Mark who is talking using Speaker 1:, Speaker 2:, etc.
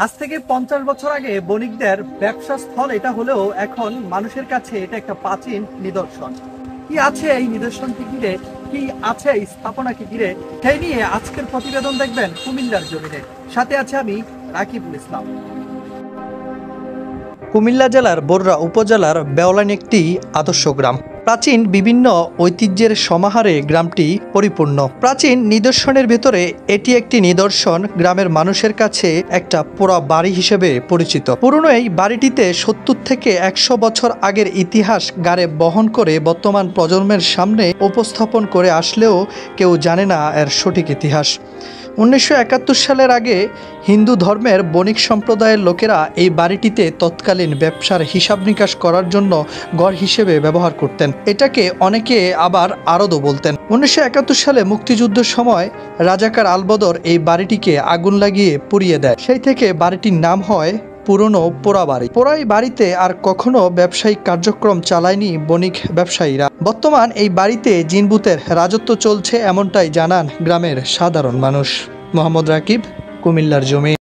Speaker 1: আজ থেকে 50 বছর আগে বণিকদের ব্যবসা স্থল এটা হলেও এখন মানুষের কাছে এটা একটা প্রাচীন নিদর্শন। কি আছে এই নিদর্শনকে ঘিরে, কি আছে এই স্থাপনাকে ঘিরে, সেই নিয়ে আজকের প্রতিবেদন দেখবেন কুমিল্লার জমিনে। সাথে আছে আমি রাকিবুল ইসলাম। কুমিল্লা জেলার বররা উপজেলার বেওলান একটি আদর্শ গ্রাম। প্রাচীন বিভিন্ন ঐতিহ্যের সমাহারে গ্রামটি পরিপূর্ণ। প্রাচীন নিদর্শনের ভেতরে এটি একটি নিদর্শন গ্রামের মানুষের কাছে একটা পোড়া বাড়ি হিসেবে পরিচিত। পুরনো এই বাড়িটিতে 70 থেকে 100 বছর আগের ইতিহাস গাড়ে বহন করে বর্তমান প্রজন্মের সামনে উপস্থাপন করে আসলেও কেউ জানে না এর সঠিক ইতিহাস। 1971 সালের আগে হিন্দু ধর্মের বণিক সম্প্রদায়ের লোকেরা এই বাড়িটিতে তৎকালীন ব্যবসার হিসাব নিকাশ করার জন্য গড় হিসেবে ব্যবহার করতেন। এটাকে অনেকে আবার আরদও বলতেন। 1971 সালে মুক্তিযুদ্ধের সময় রাজাকার আলবদর এই বাড়িটিকে আগুন লাগিয়ে পুড়িয়ে দেয়। সেই থেকে বাড়িটির নাম হয় পুরনো পোড়া বাড়ি। পোড়া এই বাড়িতে আর কখনো ব্যবসায়িক কার্যক্রম চালায়নি বণিক ব্যবসায়ীরা। বর্তমান এই বাড়িতে জিনভূতের রাজত্ব চলছে এমনটাই জানান গ্রামের সাধারণ মানুষ। মোহাম্মদ রাকিব, কুমিল্লার জমি।